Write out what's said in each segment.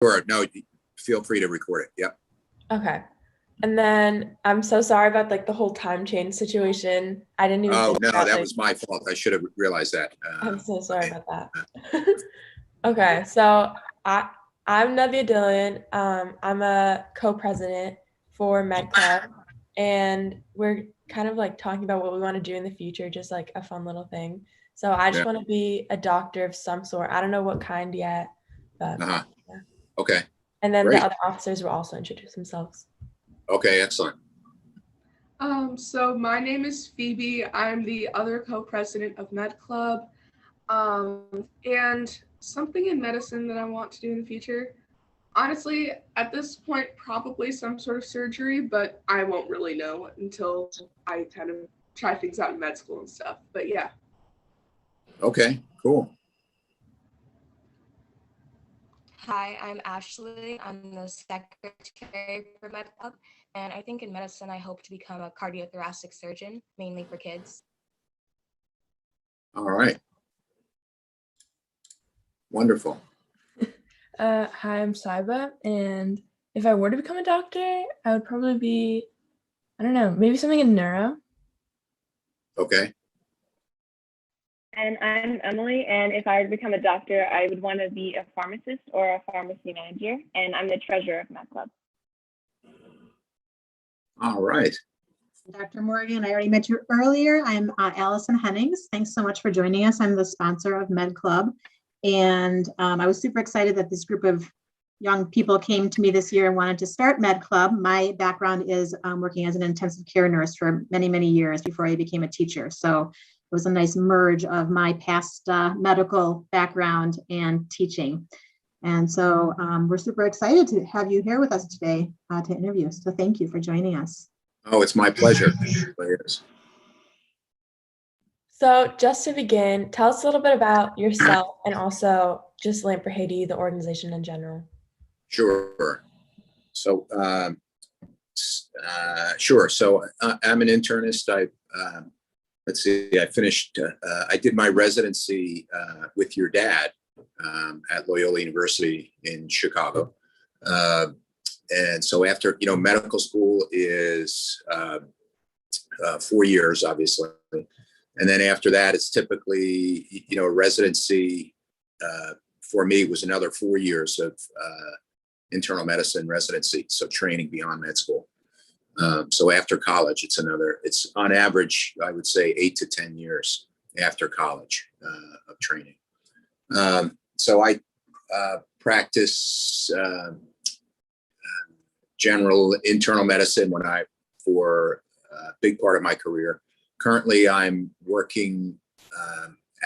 Sure. No, feel free to record it. Yep. Okay. And then I'm so sorry about like the whole time change situation. I didn't even Oh, think no, about that like was my fault. I should have realized that. I'm so sorry Okay. about that. Okay, so I'm Nevia Dillon. I'm a co-president for Med Club, and we're kind of like talking about what we want to do in the future, just like a fun little thing. So I just Yeah. want to be a doctor of some sort. I don't know what kind yet, but Uh-huh. yeah. Okay. And then the Great. other officers will also introduce themselves. Okay. Excellent. So my name is Phoebe. I'm the other co-president of Med Club. And something in medicine that I want to do in the future, honestly, at this point, probably some sort of surgery, but I won't really know until I kind of try things out in med school and stuff. But yeah. Okay. Cool. Hi, I'm Ashley. I'm the secretary for Med Club, and I think in medicine I hope to become a cardiothoracic surgeon, mainly for kids. All right. Wonderful. Hi, I'm Saiba, and if I were to become a doctor, I would probably be, I don't know, maybe something in neuro. Okay. And I'm Emily, and if I were to become a doctor, I would want to be a pharmacist or a pharmacy manager, and I'm the treasurer of Med Club. All right. Dr. Morgan, I already met you earlier. I'm Allison Hennings. Thanks so much for joining us. I'm the sponsor of Med Club, and I was super excited that this group of young people came to me this year and wanted to start Med Club. My background is working as an intensive care nurse for many, many years before I became a teacher. So it was a nice merge of my past medical background and teaching. And so we're super excited to have you here with us today to interview. So thank you for joining us. Oh, it's my pleasure. So just to begin, tell us a little bit about yourself and also just Lamp for Haiti, the organization in general. Sure. So, sure. So I'm an internist. Let's see, I finished, I did my residency with your dad at Loyola University in Chicago. And so after, medical school is 4 years, obviously. And then after that, it's typically, a residency for me was another 4 years of internal medicine residency. So training beyond med school. So after college, it's on average, I would say 8 to 10 years after college of training. So I practice general internal medicine for a big part of my career. Currently, I'm working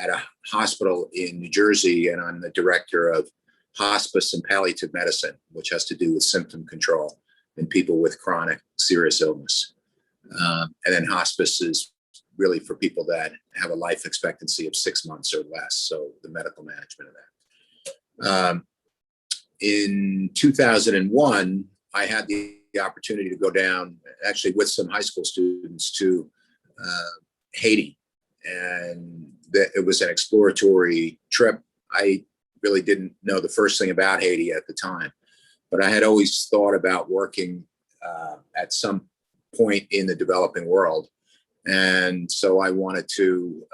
at a hospital in New Jersey, and I'm the director of hospice and palliative medicine, which has to do with symptom control in people with chronic serious illness. And then hospice is really for people that have a life expectancy of 6 months or less. So the medical management of that. In 2001, I had the opportunity to go down actually with some high school students to Haiti. And it was an exploratory trip. I really didn't know the first thing about Haiti at the time, but I had always thought about working at some point in the developing world. And so I wanted to,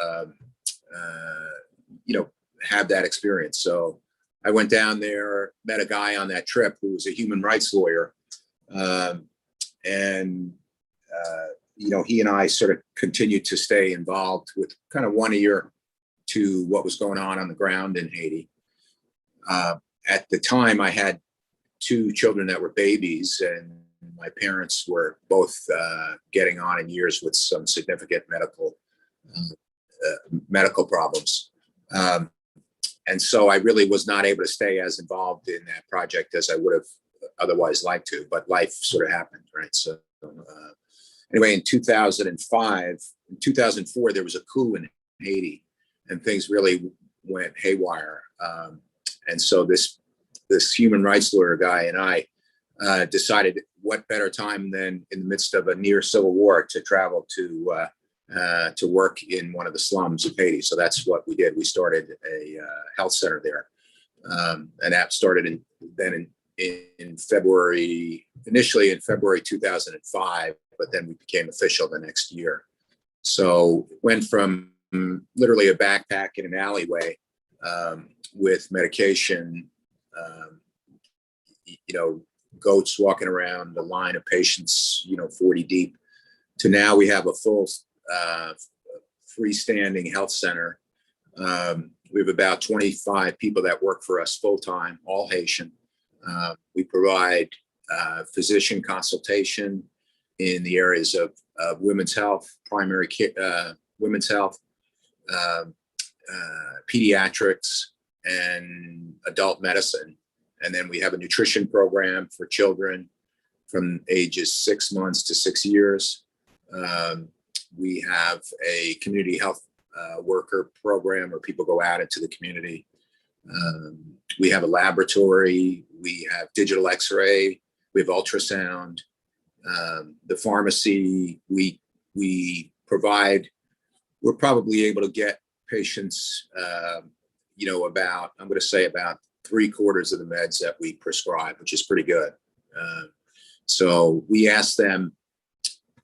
have that experience. So I went down there, met a guy on that trip who was a human rights lawyer. He and I sort of continued to stay involved with kind of 1 ear to what was going on the ground in Haiti. At the time, I had 2 children that were babies, and my parents were both getting on in years with some significant medical problems. And so I really was not able to stay as involved in that project as I would have otherwise liked to, but life sort of happened, right? So anyway, in 2004, there was a coup in Haiti, and things really went haywire. And so this human rights lawyer guy and I decided what better time than in the midst of a near civil war to travel to work in one of the slums of Haiti. So that's what we did. We started a health center there. And that started in February, initially in February 2005, but then we became official the next year. So went from literally a backpack in an alleyway with medication, goats walking around, a line of patients, 40 deep, to now we have a full freestanding health center. We have about 25 people that work for us full-time, all Haitian. We provide physician consultation in the areas of women's health, primary care, women's health, pediatrics, and adult medicine. And then we have a nutrition program for children from ages 6 months to 6 years. We have a community health worker program where people go out into the community. We have a laboratory. We have digital X-ray. We have ultrasound. The pharmacy we provide. We're probably able to get patients, about, I'm going to say about 3/4 of the meds that we prescribe, which is pretty good. So we ask them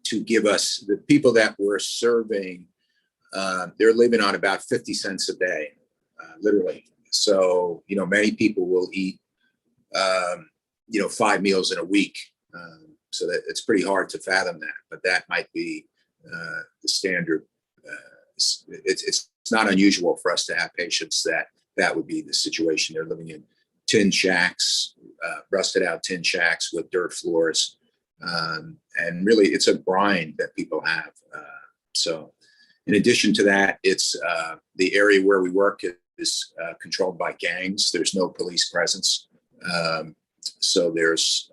to give us, the people that we're serving, they're living on about 50 cents a day, literally. So, many people will eat, 5 meals in a week. So that it's pretty hard to fathom that, but that might be the standard. It's not unusual for us to have patients that would be the situation. They're living in tin shacks, rusted out tin shacks with dirt floors. And really it's a grind that people have. So in addition to that, it's the area where we work is controlled by gangs. There's no police presence. So there's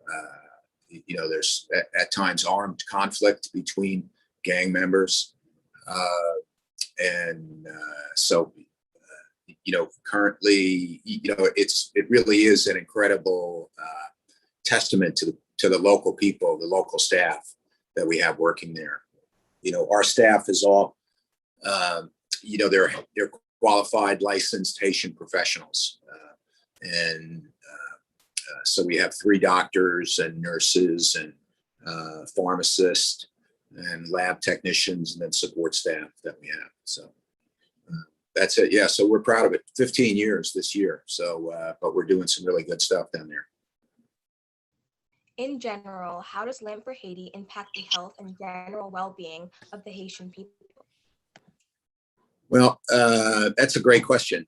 at times armed conflict between gang members. Currently, it really is an incredible testament to the local people, the local staff that we have working there. Our staff is all, they're qualified, licensed Haitian professionals. So we have 3 doctors and nurses and pharmacists and lab technicians and then support staff that we have. So that's it. Yeah. So we're proud of it. 15 years this year. So, but we're doing some really good stuff down there. In general, how does Lamp for Haiti impact the health and general well-being of the Haitian people? Well, that's a great question.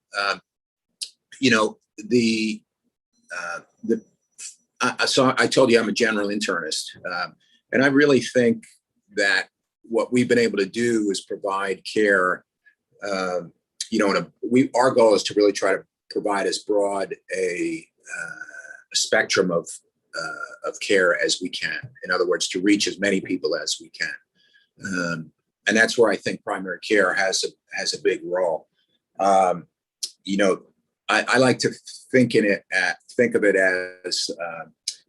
So I told you I'm a general internist, and I really think that what we've been able to do is provide care. Our goal is to really try to provide as broad a spectrum of care as we can. In other words, to reach as many people as we can, and that's where I think primary care has a big role. I like to think of it as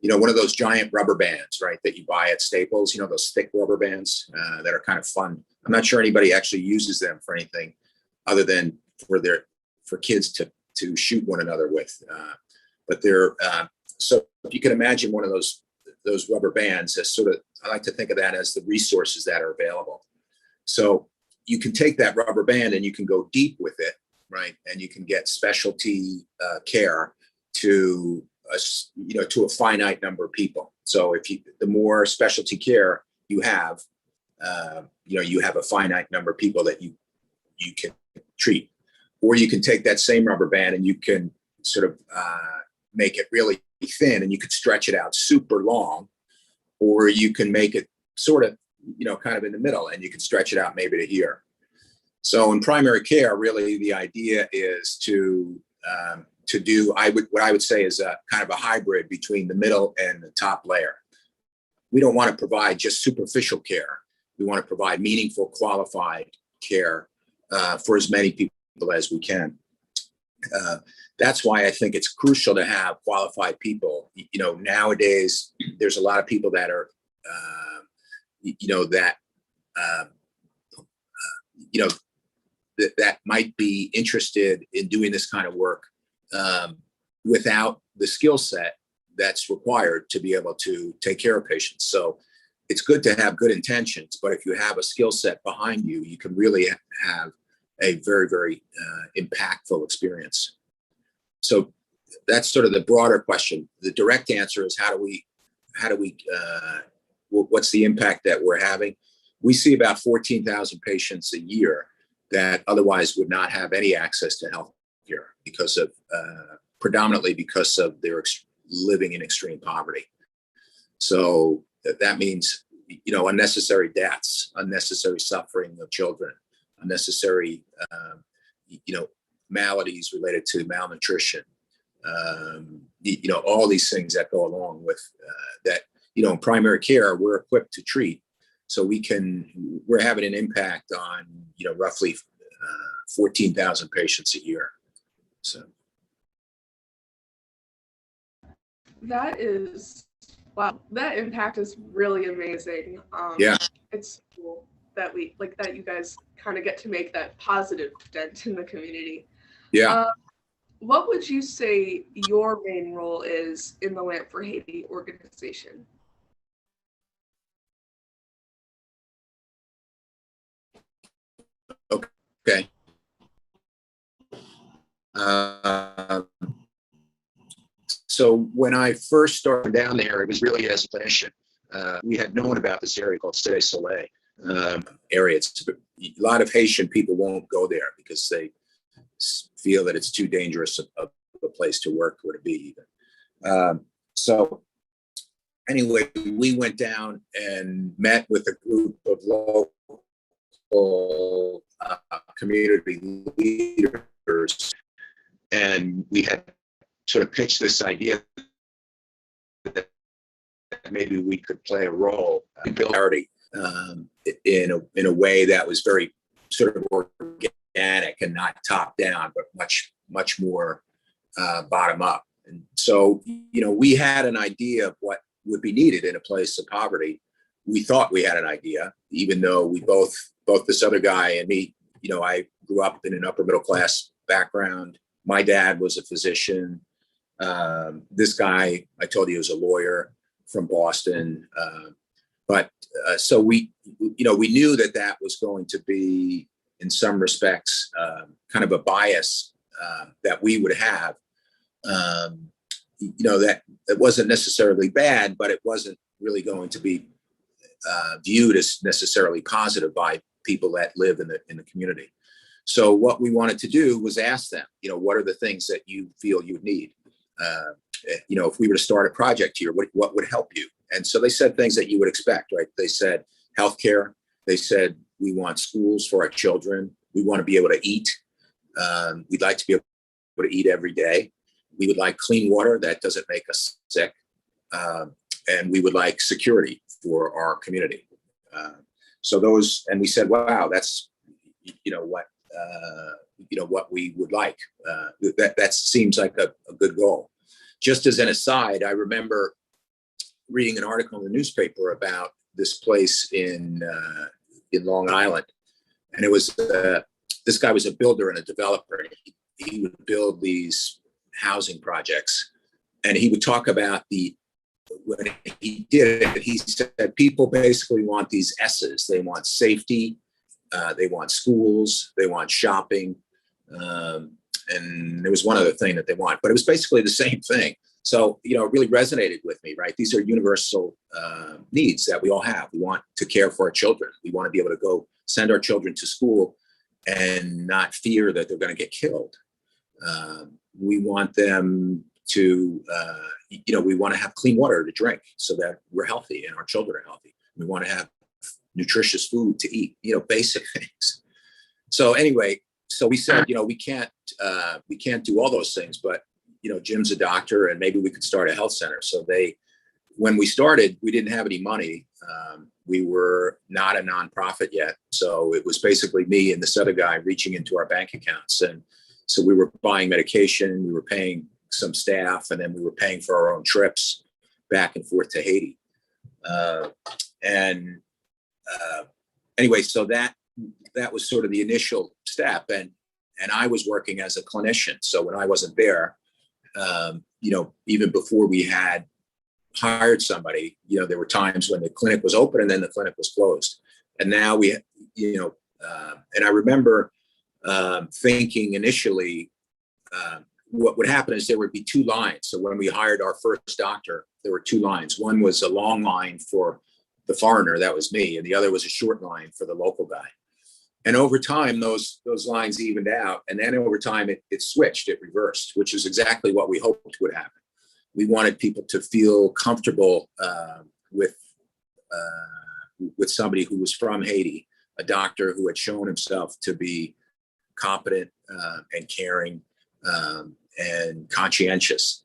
one of those giant rubber bands, right, that you buy at Staples. Those thick rubber bands that are kind of fun. I'm not sure anybody actually uses them for anything other than for kids to shoot one another with. But they're so if you can imagine one of those rubber bands as sort of, I like to think of that as the resources that are available. So you can take that rubber band and you can go deep with it, right? And you can get specialty care to a finite number of people. So the more specialty care you have, you have a finite number of people that you can treat. Or you can take that same rubber band and you can sort of make it really thin and you could stretch it out super long, or you can make it sort of, kind of in the middle and you can stretch it out maybe to here. So in primary care, really the idea is to do, what I would say is a kind of a hybrid between the middle and the top layer. We don't want to provide just superficial care. We want to provide meaningful, qualified care for as many people as we can. That's why I think it's crucial to have qualified people. Nowadays, there's a lot of people that are, that might be interested in doing this kind of work. without the skill set that's required to be able to take care of patients. So it's good to have good intentions, but if you have a skill set behind you, you can really have a very, very impactful experience. So that's sort of the broader question. The direct answer is what's the impact that we're having? We see about 14,000 patients a year that otherwise would not have any access to health care because of, predominantly because of their living in extreme poverty. So that means, unnecessary deaths, unnecessary suffering of children, unnecessary, maladies related to malnutrition, all these things that go along with that. In primary care, we're equipped to treat, so we're having an impact on, roughly 14,000 patients a year. So that is, wow, that impact is really amazing. Yeah. It's cool that that you guys kind of get to make that positive dent in the community. Yeah. What would you say your main role is in the Lamp for Haiti organization? Okay. So when I first started down there, it was really as a clinician. We had known about this area called Cité Soleil area. A lot of Haitian people won't go there because they feel that it's too dangerous of a place to work or to be even. So anyway, we went down and met with a group of local community leaders, and we had sort of pitched this idea that maybe we could play a role in building charity in a way that was very sort of organic and not top down, but much more bottom up. And so, we had an idea of what would be needed in a place of poverty. We thought we had an idea, even though we both this other guy and me, I grew up in an upper middle class background. My dad was a physician. This guy, I told you, was a lawyer from Boston. So we knew that was going to be, in some respects, kind of a bias that we would have. That it wasn't necessarily bad, but it wasn't really going to be viewed as necessarily positive by people that live in the community. So what we wanted to do was ask them, what are the things that you feel you need? If we were to start a project here, what would help you? And so they said things that you would expect, right? They said healthcare. They said, we want schools for our children. We want to be able to eat. We'd like to be able to eat every day. We would like clean water that doesn't make us sick. And we would like security for our community. And we said, wow, that's, what we would like. That seems like a good goal. Just as an aside, I remember reading an article in the newspaper about this place in Long Island, and it was this guy was a builder and a developer. He would build these housing projects, and he would talk about when he did it, he said people basically want these S's. They want safety, they want schools, they want shopping, and there was one other thing that they want, but it was basically the same thing. So, it really resonated with me, right? These are universal needs that we all have. We want to care for our children. We want to be able to go send our children to school and not fear that they're going to get killed. We want them to, we want to have clean water to drink so that we're healthy and our children are healthy. We want to have nutritious food to eat, basic things. So anyway, so we said, we can't do all those things, but, Jim's a doctor and maybe we could start a health center. So when we started, we didn't have any money. We were not a nonprofit yet. So it was basically me and this other guy reaching into our bank accounts. And so we were buying medication, we were paying some staff, and then we were paying for our own trips back and forth to Haiti. Anyway, so that was sort of the initial step. And I was working as a clinician. So when I wasn't there, even before we had hired somebody, there were times when the clinic was open and then the clinic was closed. And now and I remember thinking initially, what would happen is there would be two lines. So when we hired our first doctor, there were two lines. One was a long line for the foreigner, that was me, and the other was a short line for the local guy. And over time, those lines evened out. And then over time, it switched, it reversed, which is exactly what we hoped would happen. We wanted people to feel comfortable with somebody who was from Haiti, a doctor who had shown himself to be competent and caring and conscientious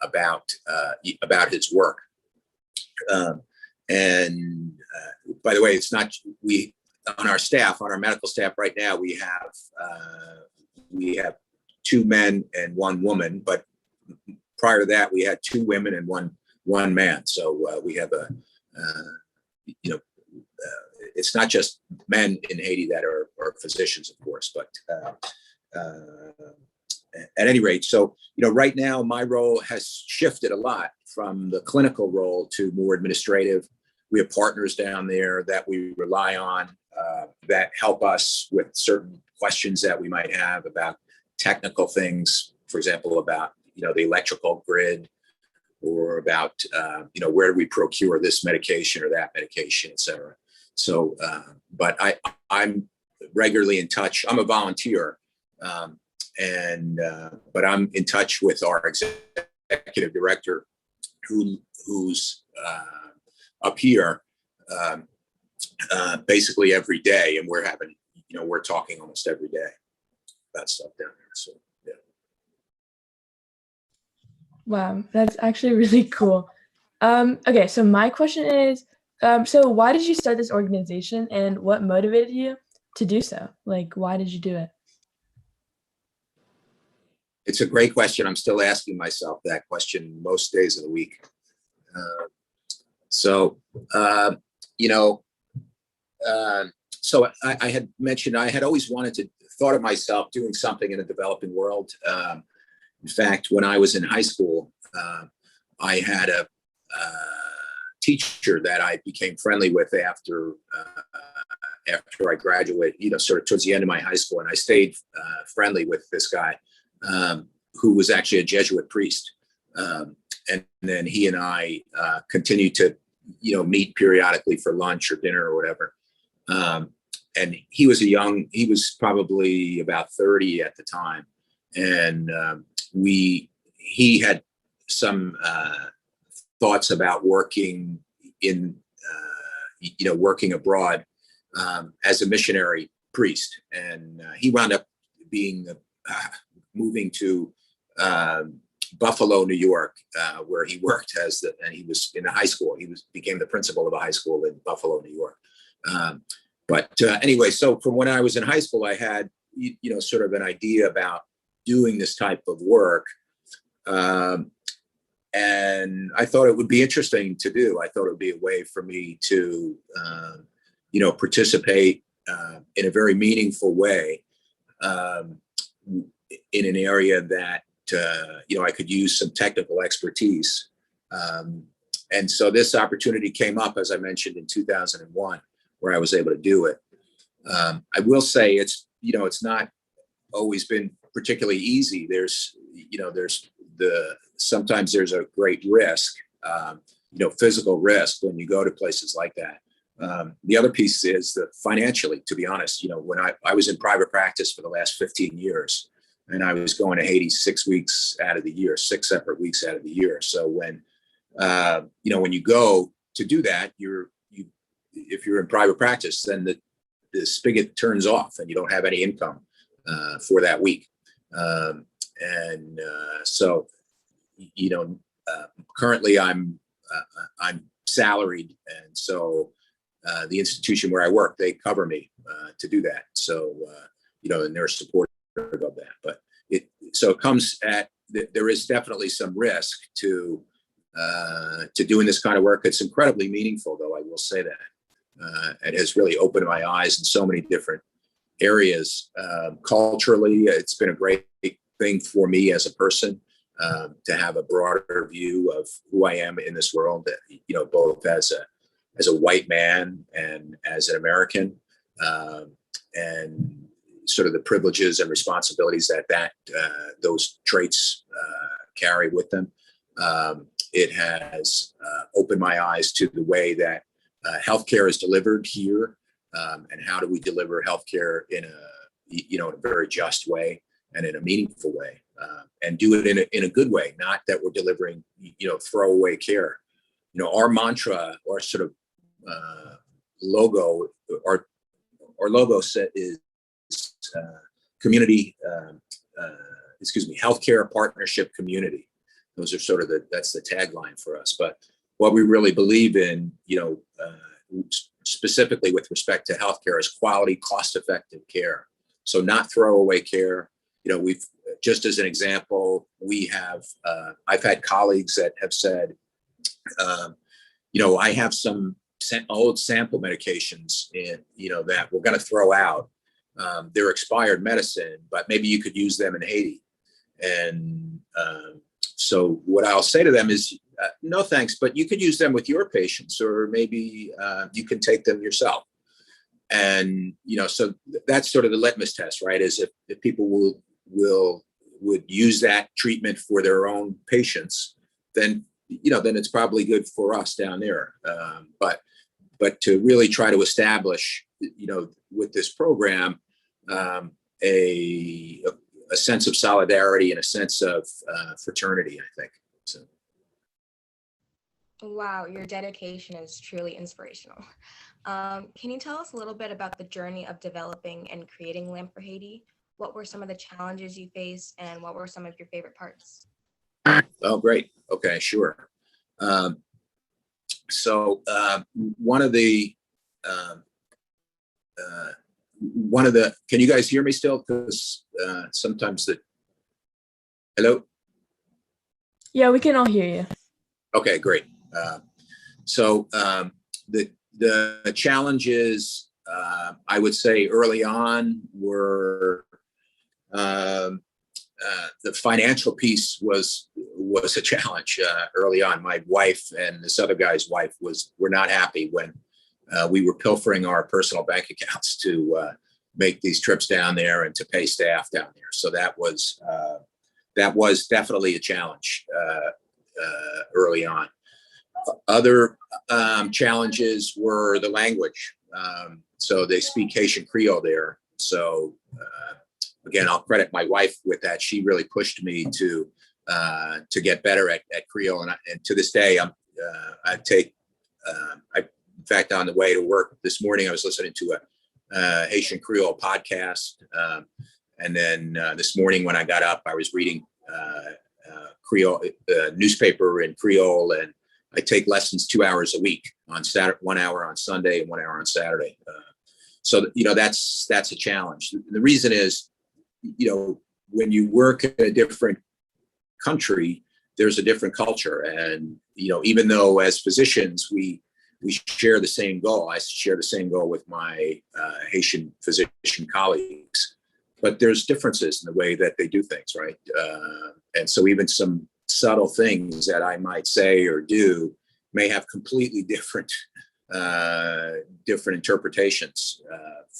about his work. And by the way, it's not on our medical staff right now. We have two men and one woman, but prior to that, we had two women and one man. So we have it's not just men in Haiti that are physicians, of course, but at any rate, so, right now my role has shifted a lot from the clinical role to more administrative. We have partners down there that we rely on that help us with certain questions that we might have about technical things, for example, about, the electrical grid, or about, where do we procure this medication or that medication, et cetera. So, but I'm regularly in touch. I'm a volunteer, but I'm in touch with our executive director, who's up here basically every day, and we're talking almost every day about stuff down there. So yeah. Wow, that's actually really cool. Okay, so my question is, so why did you start this organization, and what motivated you to do so? Like, why did you do it? It's a great question. I'm still asking myself that question most days of the week. So I had mentioned I had always thought of myself doing something in a developing world. In fact, when I was in high school, I had a teacher that I became friendly with after I graduated, sort of towards the end of my high school. And I stayed friendly with this guy who was actually a Jesuit priest. And then he and I continued to, meet periodically for lunch or dinner or whatever. And he was probably about 30 at the time. And he had some thoughts about working working abroad as a missionary priest. And he wound up moving to Buffalo, New York, where he worked and he was in a high school. He became the principal of a high school in Buffalo, New York. But anyway, so from when I was in high school, I had, sort of an idea about doing this type of work. And I thought it would be interesting to do. I thought it would be a way for me to, participate in a very meaningful way in an area that, I could use some technical expertise. And so this opportunity came up, as I mentioned, in 2001, where I was able to do it. I will say it's not always been particularly easy. Sometimes there's a great risk, physical risk when you go to places like that. The other piece is that financially, to be honest, when I was in private practice for the last 15 years, and I was going to Haiti 6 weeks out of the year, 6 separate weeks out of the year. So when you go to do that, if you're in private practice, then the spigot turns off and you don't have any income for that week. So currently I'm salaried, and so the institution where I work, they cover me to do that. So and they're supportive of that. But it comes at, there is definitely some risk to doing this kind of work. It's incredibly meaningful, though, I will say that. It has really opened my eyes in so many different areas. Culturally, it's been a great thing for me as a person. to have a broader view of who I am in this world, both as a white man and as an American, and sort of the privileges and responsibilities that those traits carry with them. It has opened my eyes to the way that healthcare is delivered here, and how do we deliver healthcare in a very just way and in a meaningful way, and do it in a good way. Not that we're delivering throwaway care. Our mantra, or sort of logo, our logo set is community. Healthcare partnership community. Those are sort of that's the tagline for us. But what we really believe in, specifically with respect to healthcare, is quality, cost-effective care. So not throwaway care. We've, just as an example, we have, I've had colleagues that have said, I have some old sample medications that we're going to throw out. They're expired medicine, but maybe you could use them in Haiti. And so what I'll say to them is, no thanks, but you could use them with your patients, or maybe you can take them yourself. And, so that's sort of the litmus test, right? Is if people would use that treatment for their own patients, then it's probably good for us down there. But to really try to establish, with this program, a sense of solidarity and a sense of fraternity, I think. So. Wow, your dedication is truly inspirational. Can you tell us a little bit about the journey of developing and creating Lamp for Haiti? What were some of the challenges you faced, and what were some of your favorite parts? Oh, great. Okay, sure. So one of the, can you guys hear me still? Because sometimes hello? Yeah, we can all hear you. Okay, great. So the challenges, I would say early on, were the financial piece was a challenge early on. My wife and this other guy's wife were not happy when we were pilfering our personal bank accounts to make these trips down there and to pay staff down there. So that was definitely a challenge early on. Other challenges were the language. So they speak Haitian Creole there. So again, I'll credit my wife with that. She really pushed me to get better at Creole, and to this day, in fact, on the way to work this morning, I was listening to a Haitian Creole podcast, and then this morning when I got up, I was reading Creole newspaper in Creole, and I take lessons 2 hours a week on Saturday, 1 hour on Sunday and 1 hour on Saturday. So that's a challenge. The reason is, when you work in a different country, there's a different culture. And, even though as physicians, we share the same goal, I share the same goal with my Haitian physician colleagues, but there's differences in the way that they do things, right? And so even some subtle things that I might say or do may have completely different interpretations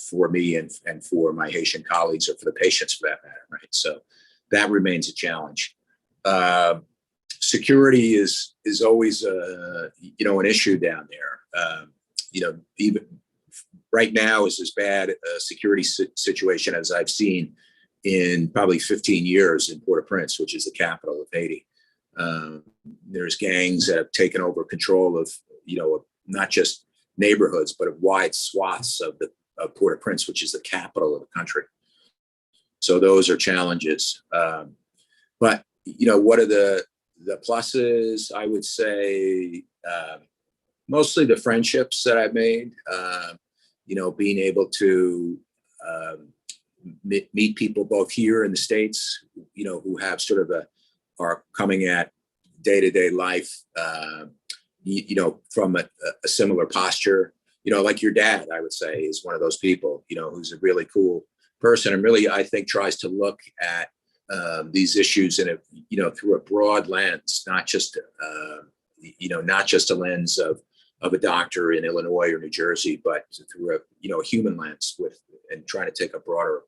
for me and for my Haitian colleagues, or for the patients for that matter, right? So that remains a challenge. Security is always an issue down there. Even right now is as bad a security situation as I've seen in probably 15 years in Port-au-Prince, which is the capital of Haiti. There's gangs that have taken over control of, not just neighborhoods, but of wide swaths of Port-au-Prince, which is the capital of the country. So those are challenges. But, what are the pluses? I would say mostly the friendships that I've made, being able to meet people both here in the States, who have sort of are coming at day-to-day life, from a similar posture, like your dad, I would say, is one of those people, who's a really cool person and really, I think, tries to look at these issues in a, through a broad lens, not just a lens of a doctor in Illinois or New Jersey, but through a human lens and trying to take a broader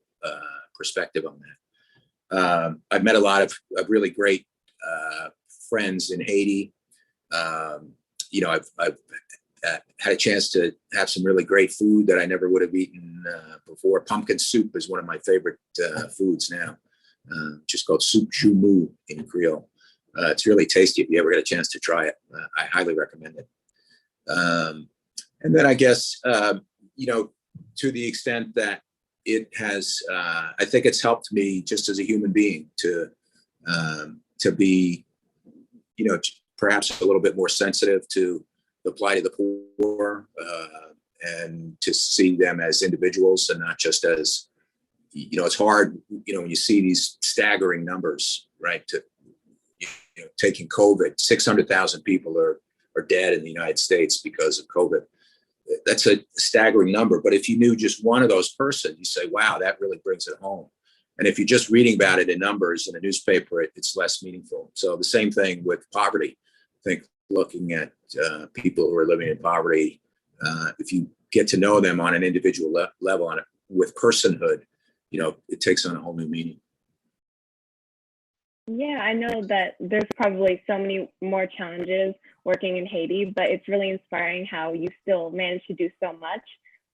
perspective on that. I've met a lot of really great friends in Haiti. I've had a chance to have some really great food that I never would have eaten before. Pumpkin soup is one of my favorite foods now, just called soup joumou in Creole. It's really tasty. If you ever get a chance to try it, I highly recommend it. And then I guess, to the extent that it has, I think it's helped me just as a human being to be, perhaps a little bit more sensitive to the plight of the poor, and to see them as individuals and not just as, it's hard, when you see these staggering numbers, right? Taking COVID, 600,000 people are dead in the United States because of COVID. That's a staggering number. But if you knew just one of those persons, you say, wow, that really brings it home. And if you're just reading about it in numbers in a newspaper, it's less meaningful. So the same thing with poverty. I think looking at people who are living in poverty, if you get to know them on an individual level, with personhood, it takes on a whole new meaning. Yeah, I know that there's probably so many more challenges working in Haiti, but it's really inspiring how you still manage to do so much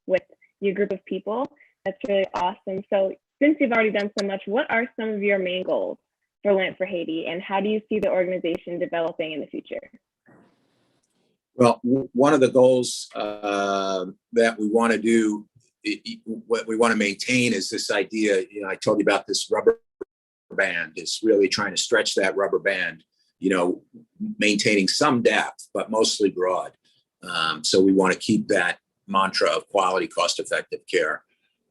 with your group of people. That's really awesome. So since you've already done so much, what are some of your main goals for Lamp for Haiti, and how do you see the organization developing in the future? Well, one of the goals that we want to do, what we want to maintain, is this idea, I told you about this rubber band, is really trying to stretch that rubber band, maintaining some depth, but mostly broad. So we want to keep that mantra of quality, cost-effective care.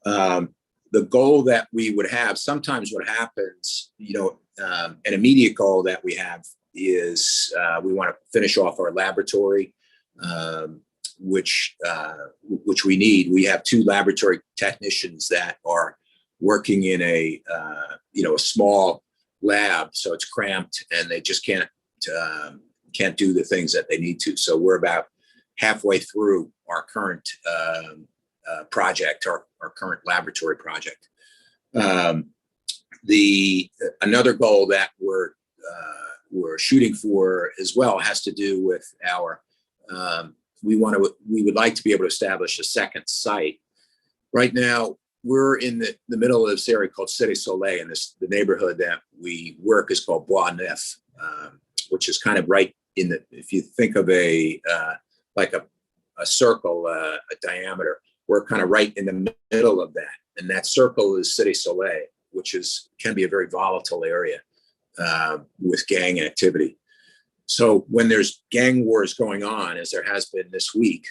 The goal that we would have, sometimes what happens, an immediate goal that we have is we want to finish off our laboratory, which we need. We have 2 laboratory technicians that are working in a small lab, so it's cramped and they just can't do the things that they need to. So we're about halfway through our current project, our current laboratory project. Another goal that we're shooting for as well has to do with our we would like to be able to establish a second site. Right now, we're in the middle of this area called Cité Soleil, and the neighborhood that we work is called Bois Neuf, which is kind of right in if you think of like a circle, a diameter, we're kind of right in the middle of that. And that circle is Cité Soleil, which can be a very volatile area with gang activity. So when there's gang wars going on, as there has been this week,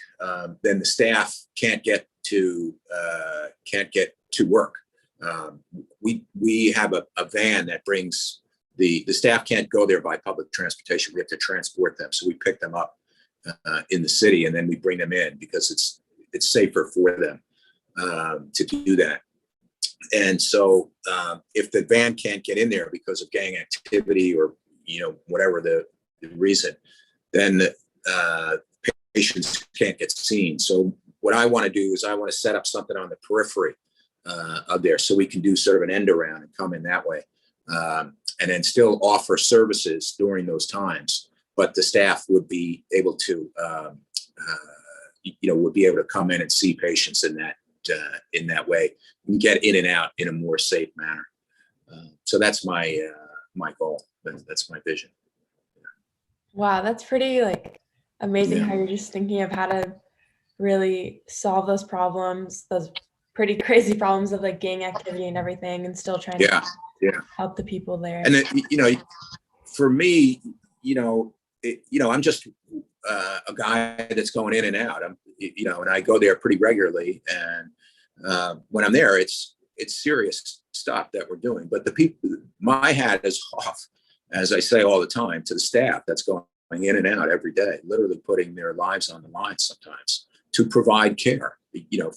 then the staff can't get to work. We have a van that brings the staff can't go there by public transportation. We have to transport them. So we pick them up in the city, and then we bring them in because it's safer for them to do that. And so if the van can't get in there because of gang activity or whatever the reason, then patients can't get seen. So what I want to do is I want to set up something on the periphery of there, so we can do sort of an end around and come in that way, and then still offer services during those times. But the staff would be able to, would be able to come in and see patients in that way and get in and out in a more safe manner. So that's my goal. That's my vision. Wow, that's pretty amazing how you're just thinking of how to really solve those problems, those pretty crazy problems of gang activity and everything, and still trying to help the people there. And for me, I'm just a guy that's going in and out. And I go there pretty regularly. And when I'm there, it's serious stuff that we're doing. But the people, my hat is off, as I say all the time, to the staff that's going in and out every day, literally putting their lives on the line sometimes to provide care,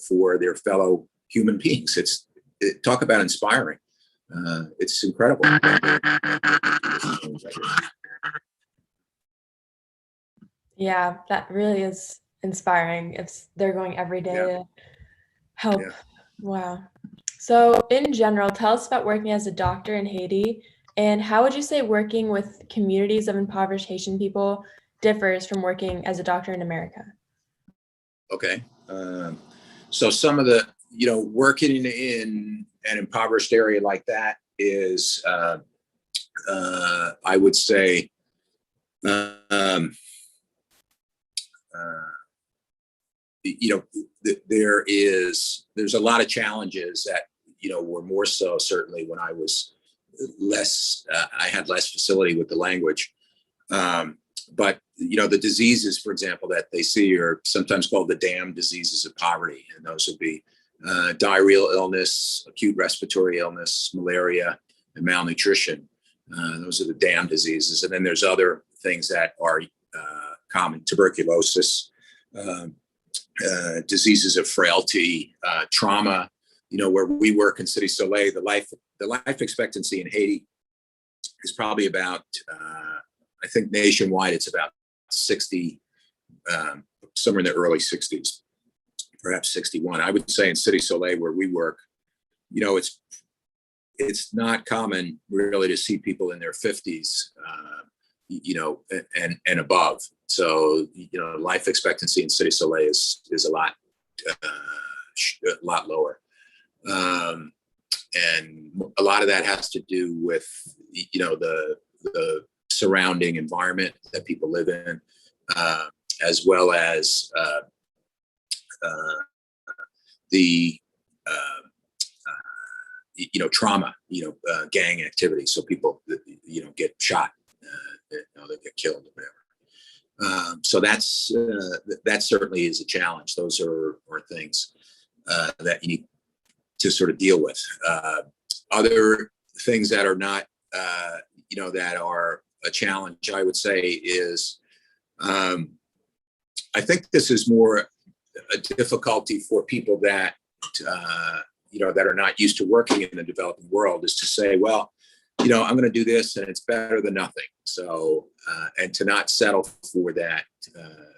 for their fellow human beings. Talk about inspiring. It's incredible. Yeah, that really is inspiring. If they're going every day to help. Yeah. Wow. So in general, tell us about working as a doctor in Haiti, and how would you say working with communities of impoverished Haitian people differs from working as a doctor in America? Okay. So some of the, working in an impoverished area like that is, I would say, there's a lot of challenges that, were more so certainly when I was I had less facility with the language. But the diseases, for example, that they see are sometimes called the damn diseases of poverty. And those would be diarrheal illness, acute respiratory illness, malaria, and malnutrition. Those are the damn diseases. And then there's other things that are common: tuberculosis, diseases of frailty, trauma. Where we work in City Soleil, the life expectancy in Haiti is probably about, I think nationwide, it's about 60, somewhere in the early 60s, perhaps 61. I would say in City Soleil, where we work, it's not common really to see people in their 50s, and above. So, life expectancy in City Soleil is a lot lower. And a lot of that has to do with, the surrounding environment that people live in, as well as the trauma, gang activity. So people, get shot, they get killed, or whatever. So that certainly is a challenge. Those are things that you need to sort of deal with. Other things that are not, that are a challenge, I would say, is I think this is more a difficulty for people that, that are not used to working in the developing world, is to say, well, I'm going to do this and it's better than nothing. So, and to not settle for that,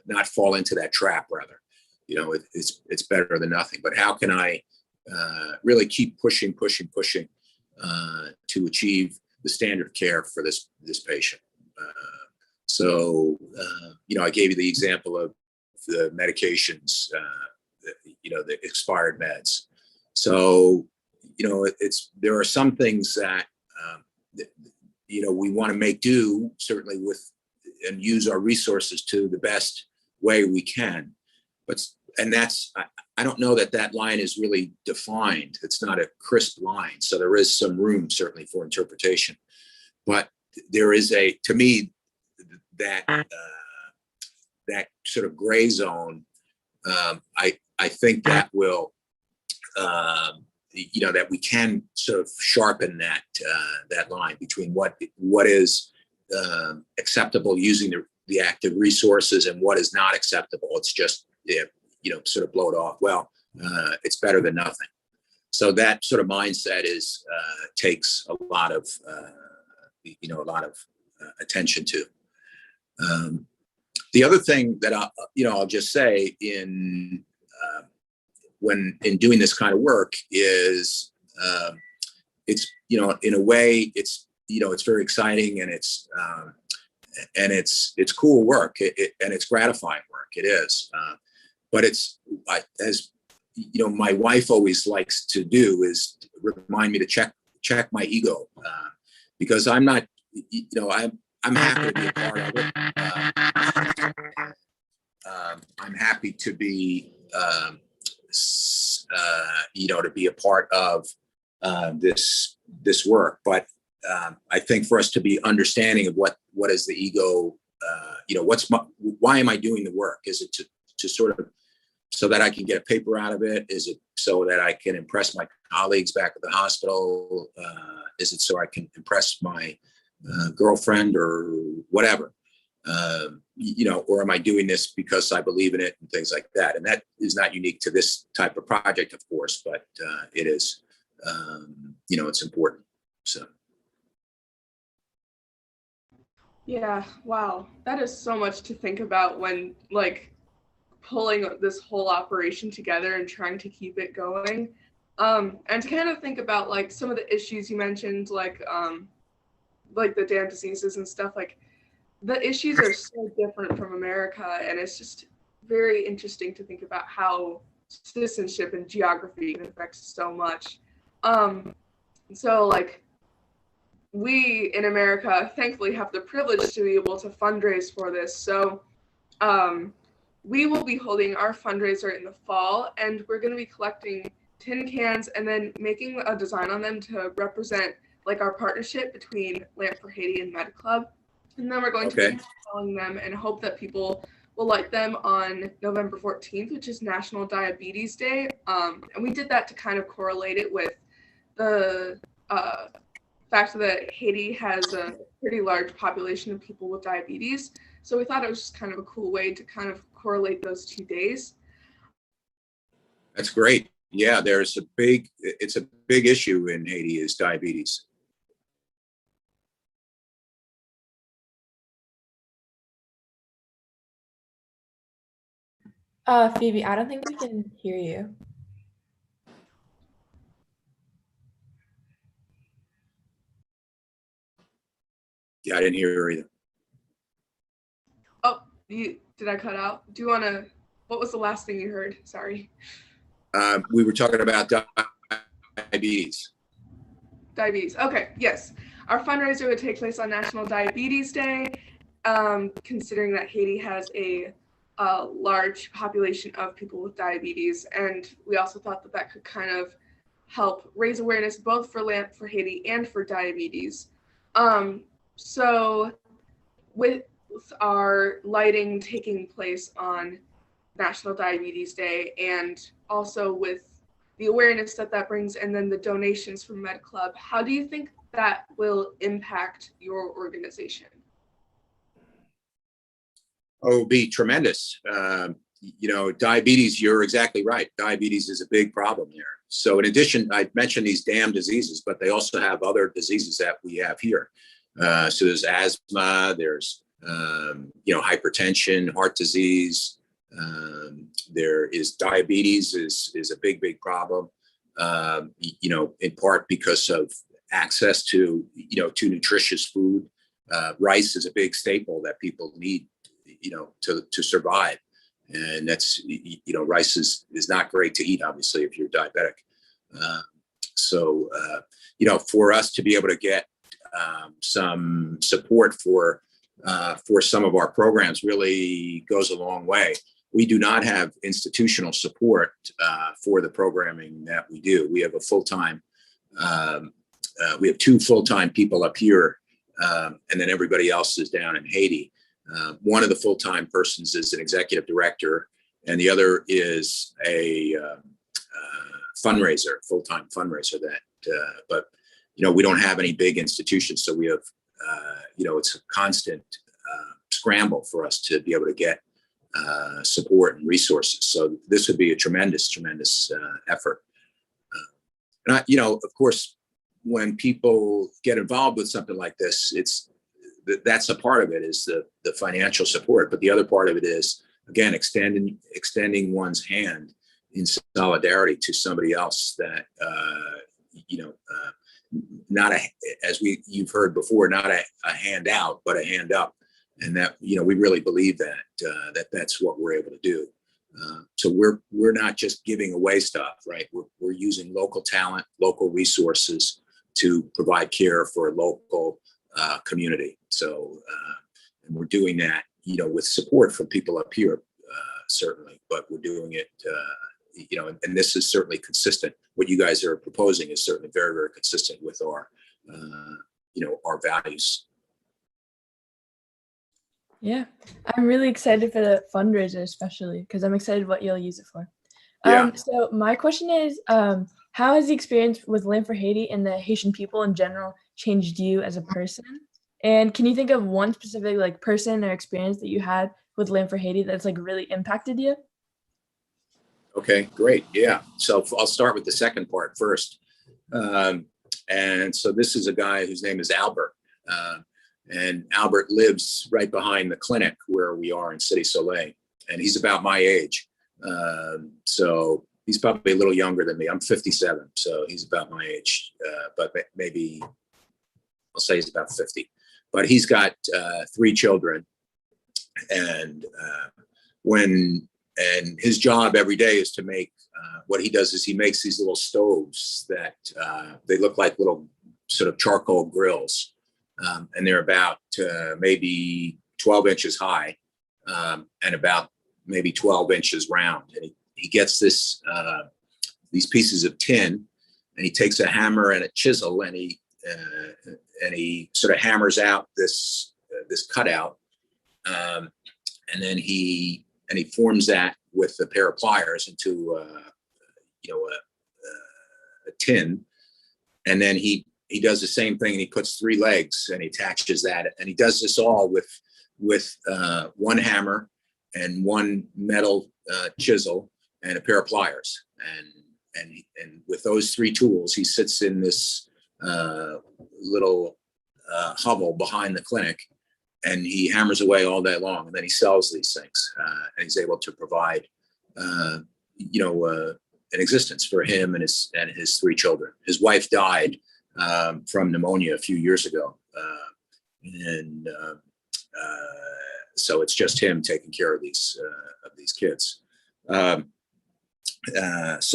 not fall into that trap, rather. It's better than nothing. But how can I really keep pushing to achieve the standard of care for this patient? So, I gave you the example of the medications, the expired meds. So, there are some things that, we want to make do, certainly, with and use our resources to the best way we can. And that's, I don't know that line is really defined. It's not a crisp line. So there is some room certainly for interpretation, but there is to me, that sort of gray zone. I think that will, that we can sort of sharpen that line between what is acceptable using the active resources and what is not acceptable. It's just, sort of blow it off. Well, it's better than nothing. So that sort of mindset takes a lot of, attention to. The other thing that I'll just say when doing this kind of work is, it's, in a way, it's very exciting, and it's cool work, and it's gratifying work. It is. But it's, as my wife always likes to do, is remind me to check my ego, because I'm not, I'm happy to be a part of it. I'm happy to be, to be a part of this work. But I think for us to be understanding of what is the ego, why am I doing the work? Is it to sort of, so that I can get a paper out of it? Is it so that I can impress my colleagues back at the hospital? Is it so I can impress my girlfriend or whatever? Or am I doing this because I believe in it, and things like that? And that is not unique to this type of project, of course, but it is, it's important. So. Yeah, wow. That is so much to think about when like pulling this whole operation together and trying to keep it going. And to kind of think about like some of the issues you mentioned, like the damn diseases and stuff, like the issues are so different from America, and it's just very interesting to think about how citizenship and geography can affect so much. So like we in America thankfully have the privilege to be able to fundraise for this. So we will be holding our fundraiser in the fall, and we're going to be collecting tin cans and then making a design on them to represent like our partnership between Lamp for Haiti and Med Club. And then we're going to be selling them and hope that people will like them on November 14th, which is National Diabetes Day. And we did that to kind of correlate it with the fact that Haiti has a pretty large population of people with diabetes. So we thought it was just kind of a cool way to kind of correlate those 2 days. That's great. Yeah, it's a big issue in Haiti is diabetes. Phoebe, I don't think we can hear you. Yeah, I didn't hear her either. Oh, did I cut out? Do you want to, what was the last thing you heard? Sorry. We were talking about diabetes. Diabetes. Okay, yes. Our fundraiser would take place on National Diabetes Day, considering that Haiti has a large population of people with diabetes. And we also thought that that could kind of help raise awareness both for Lamp for Haiti and for diabetes. So with our lighting taking place on National Diabetes Day, and also with the awareness that that brings, and then the donations from Med Club, how do you think that will impact your organization? Oh, it'll be tremendous. Diabetes, you're exactly right. Diabetes is a big problem there. So in addition, I mentioned these damn diseases, but they also have other diseases that we have here. So there's asthma, there's, hypertension, heart disease. There is diabetes is a big problem, in part because of access to nutritious food. Rice is a big staple that people need, to survive. And that's, rice is not great to eat, obviously, if you're diabetic. So for us to be able to get some support for some of our programs really goes a long way. We do not have institutional support for the programming that we do. We have we have 2 full-time people up here, and then everybody else is down in Haiti. One of the full-time persons is an executive director, and the other is a full-time fundraiser. But we don't have any big institutions, so we have it's a constant scramble for us to be able to get support and resources. So this would be a tremendous effort. And of course, when people get involved with something like this, that's a part of it, is the financial support. But the other part of it is, again, extending one's hand in solidarity to somebody else that as you've heard before, not a handout, but a hand up. And that, we really believe that that's what we're able to do. So we're not just giving away stuff, right? We're using local talent, local resources to provide care for a local community. So, and we're doing that, with support from people up here, certainly, but we're doing it, and this is certainly consistent. What you guys are proposing is certainly very, very consistent with our values. Yeah, I'm really excited for the fundraiser, especially because I'm excited what you'll use it for. Yeah. So my question is, how has the experience with Lamp for Haiti and the Haitian people in general changed you as a person? And can you think of one specific person or experience that you had with Lamp for Haiti that's really impacted you? Okay, great. Yeah. So I'll start with the second part first. And so this is a guy whose name is Albert. And Albert lives right behind the clinic where we are in City Soleil. And he's about my age. So he's probably a little younger than me. I'm 57, so he's about my age. But maybe I'll say he's about 50. But he's got 3 children. And his job every day is to make, what he does is he makes these little stoves that they look like little sort of charcoal grills. And they're about maybe 12 inches high and about maybe 12 inches round. And he gets these pieces of tin, and he takes a hammer and a chisel, and he sort of hammers out this cutout. And then he forms that with a pair of pliers into a tin, and then he does the same thing, and he puts 3 legs and he attaches that, and he does this all with one hammer and one metal chisel and a pair of pliers, and with those 3 tools he sits in this little hovel behind the clinic, and he hammers away all day long, and then he sells these things, and he's able to provide an existence for him and his 3 children. His wife died from pneumonia a few years ago, and so it's just him taking care of these kids. So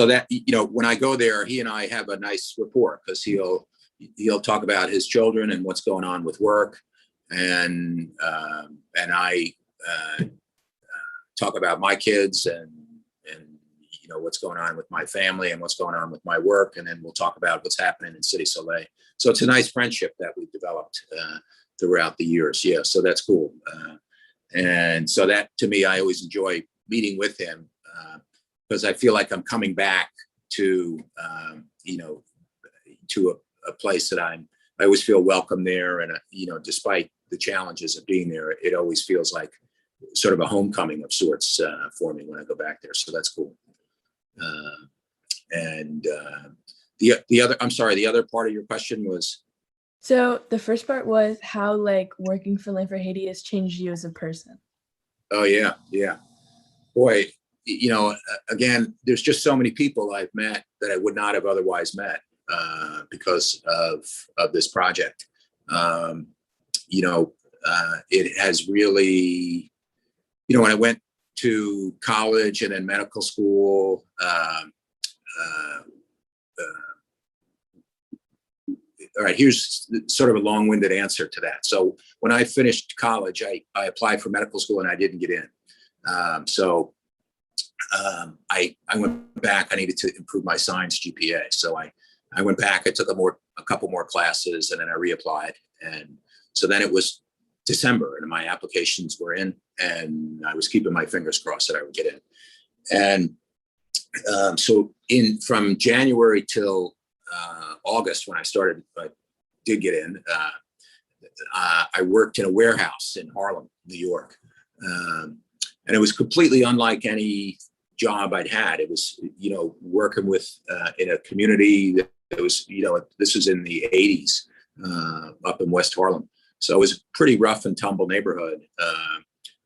that, when I go there, he and I have a nice rapport, because he'll talk about his children and what's going on with work, and I talk about my kids and what's going on with my family and what's going on with my work, and then we'll talk about what's happening in City Soleil. So it's a nice friendship that we've developed throughout the years. Yeah, so that's cool. And so that, to me, I always enjoy meeting with him, because I feel like I'm coming back to to a place that I always feel welcome there, and despite the challenges of being there, it always feels like sort of a homecoming of sorts for me when I go back there. So that's cool. The other part of your question was? So the first part was how working for Land for Haiti has changed you as a person. Oh yeah. Boy, again, there's just so many people I've met that I would not have otherwise met because of this project. It has really, when I went to college and then medical school, all right, here's sort of a long-winded answer to that. So when I finished college, I applied for medical school and I didn't get in. I went back. I needed to improve my science GPA. So I went back. I took a couple more classes, and then I reapplied. And so then it was December, and my applications were in, and I was keeping my fingers crossed that I would get in. And so from January till August, when I did get in, I worked in a warehouse in Harlem, New York. And it was completely unlike any job I'd had. It was, working with, in a community that was, this was in the 80s up in West Harlem. So it was a pretty rough and tumble neighborhood.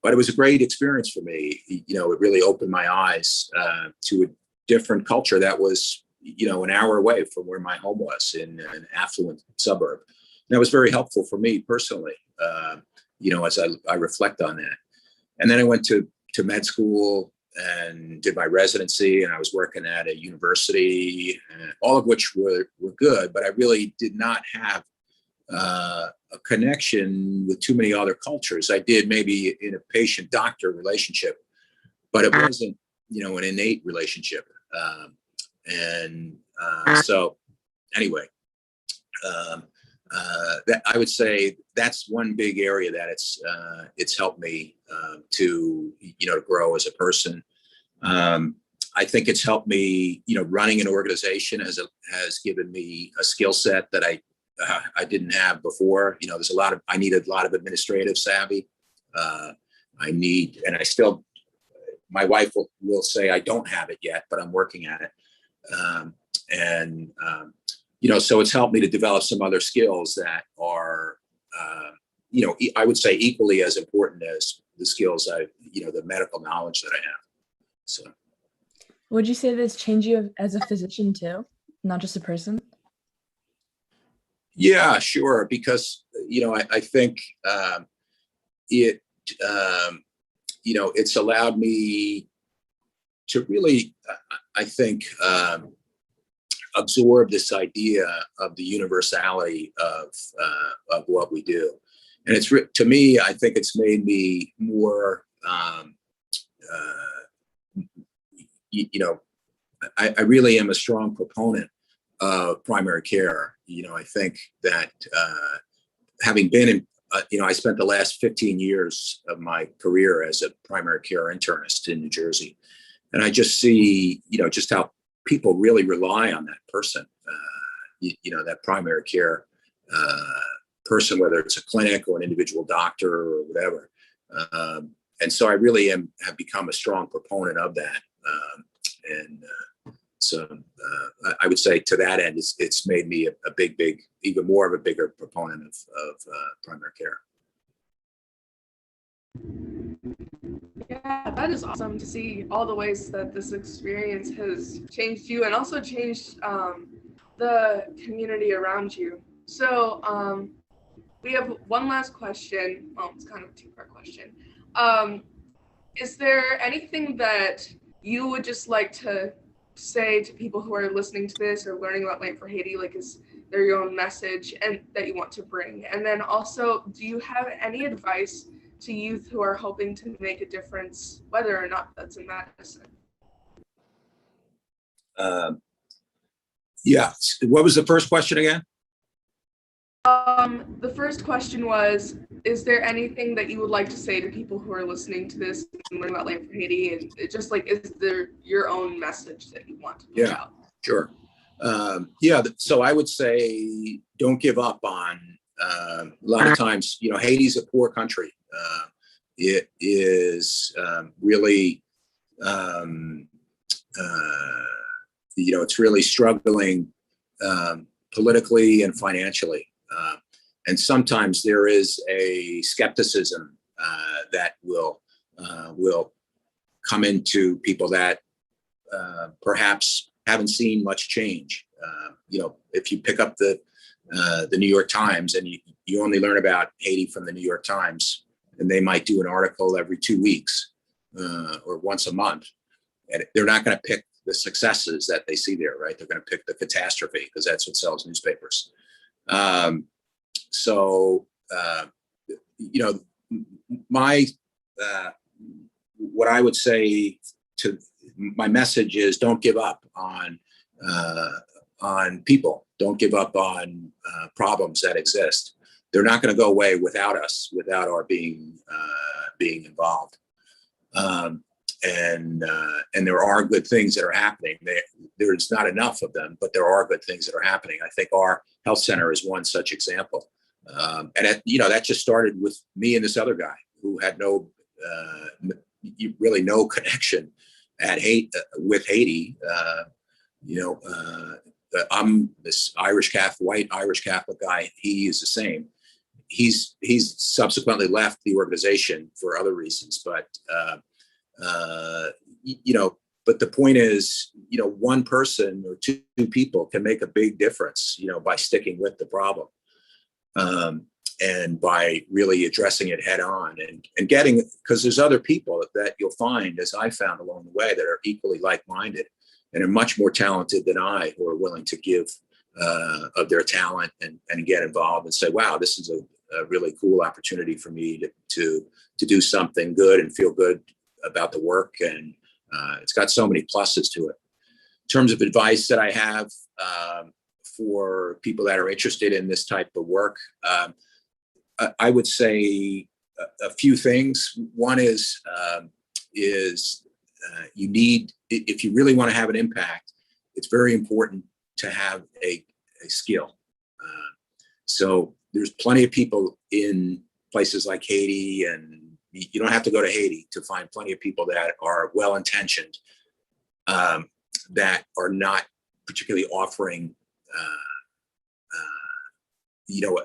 But it was a great experience for me. It really opened my eyes to a different culture that was, an hour away from where my home was, in an affluent suburb. And that was very helpful for me personally, as I reflect on that. And then I went to med school and did my residency, and I was working at a university, all of which were good, but I really did not have a connection with too many other cultures. I did maybe in a patient-doctor relationship, but it wasn't, an innate relationship. So anyway, that I would say that's one big area that it's helped me to grow as a person. I think it's helped me, running an organization has given me a skill set that I didn't have before. I need a lot of administrative savvy. My wife will say I don't have it yet, but I'm working at it. so it's helped me to develop some other skills that are, I would say equally as important as the skills the medical knowledge that I have. So. Would you say this changed you as a physician too, not just a person? Yeah, sure. Because, I think it's allowed me to really, I think, absorb this idea of the universality of what we do. And to me, I think it's made me more, I really am a strong proponent of primary care. I think that having been in, I spent the last 15 years of my career as a primary care internist in New Jersey. And I just see, just how people really rely on that person, that primary care person, whether it's a clinic or an individual doctor or whatever. And so I really have become a strong proponent of that. So I would say to that end, it's made me a big, even more of a bigger proponent of primary care. Yeah, that is awesome to see all the ways that this experience has changed you and also changed the community around you. So we have one last question. Well, it's kind of a two-part question. Is there anything that you would just like to say to people who are listening to this or learning about Lamp for Haiti? Like, is there your own message and that you want to bring? And then also, do you have any advice to youth who are hoping to make a difference, whether or not that's in medicine? Yeah. What was the first question again? The first question was, is there anything that you would like to say to people who are listening to this and learning about Lamp for Haiti? And it just like, is there your own message that you want to push out? Sure. So I would say don't give up on, a lot of times, Haiti's a poor country. It is really, it's really struggling politically and financially. And sometimes there is a skepticism that will come into people that perhaps haven't seen much change. If you pick up the New York Times and you only learn about Haiti from the New York Times, and they might do an article every 2 weeks or once a month, and they're not going to pick the successes that they see there, right? They're going to pick the catastrophe because that's what sells newspapers. What I would say to my message is don't give up on people. Don't give up on problems that exist. They're not going to go away without us, without our being involved. And there are good things that are happening. There's not enough of them, but there are good things that are happening. I think our health center is one such example. That just started with me and this other guy who had really no connection with Haiti. I'm this white Irish Catholic guy. He is the same. He's subsequently left the organization for other reasons, but the point is, one person or two people can make a big difference, by sticking with the problem, and by really addressing it head on and getting, because there's other people that you'll find, as I found along the way, that are equally like-minded and are much more talented than I, who are willing to give of their talent and get involved and say, wow, this is a really cool opportunity for me to do something good and feel good about the work. And it's got so many pluses to it. In terms of advice that I have for people that are interested in this type of work, I would say a few things. One is you need, if you really want to have an impact, it's very important to have a skill. So there's plenty of people in places like Haiti, and you don't have to go to Haiti to find plenty of people that are well-intentioned, that are not particularly offering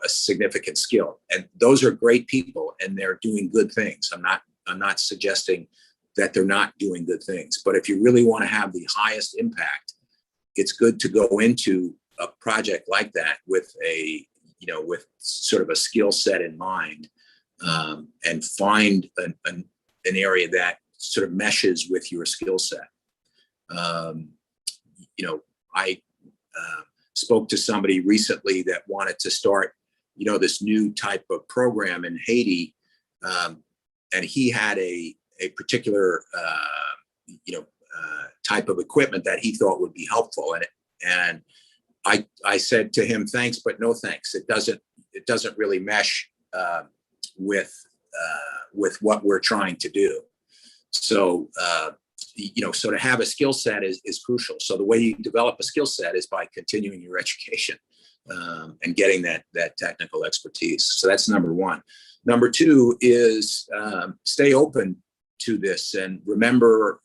a significant skill. And those are great people, and they're doing good things. I'm not suggesting that they're not doing good things, but if you really want to have the highest impact, it's good to go into a project like that with with sort of a skill set in mind, and find an area that sort of meshes with your skill set. I spoke to somebody recently that wanted to start, this new type of program in Haiti, and he had a particular, type of equipment that he thought would be helpful. And I said to him, thanks, but no thanks. It doesn't really mesh with what we're trying to do. So, so to have a skill set is crucial. So the way you develop a skill set is by continuing your education, and getting that technical expertise. So that's number one. Number two is stay open to this, and remember,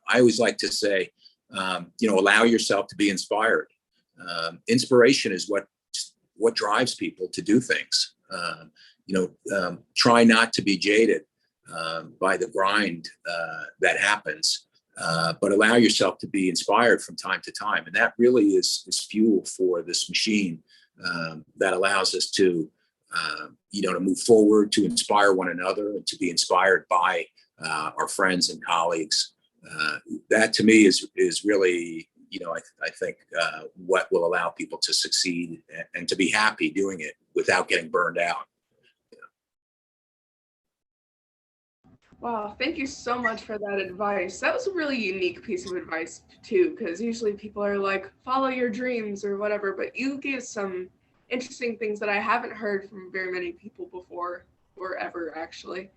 I always like to say, allow yourself to be inspired. Inspiration is what drives people to do things. Try not to be jaded by the grind that happens, but allow yourself to be inspired from time to time. And that really is fuel for this machine that allows us to, to move forward, to inspire one another, and to be inspired by our friends and colleagues. That to me is really, I think what will allow people to succeed and to be happy doing it without getting burned out. Wow, thank you so much for that advice. That was a really unique piece of advice too, because usually people are like, follow your dreams or whatever, but you gave some interesting things that I haven't heard from very many people before, or ever actually.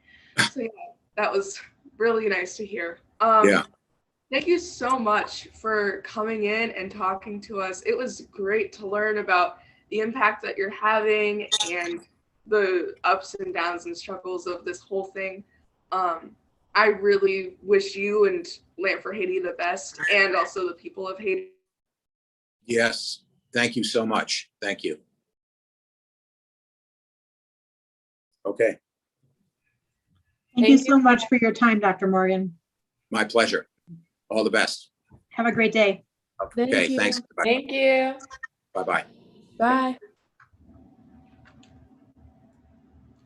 So yeah, that was really nice to hear. Yeah. Thank you so much for coming in and talking to us. It was great to learn about the impact that you're having and the ups and downs and struggles of this whole thing. I really wish you and Lamp for Haiti the best, and also the people of Haiti. Yes. Thank you so much. Thank you. Okay. Thank you so much for your time, Dr. Morgan. My pleasure. All the best. Have a great day. Okay. Thanks. Thank you. Bye-bye. Bye.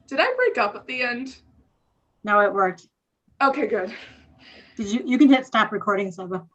Did I break up at the end? No, it worked. Okay, good. You can hit stop recording, Saba.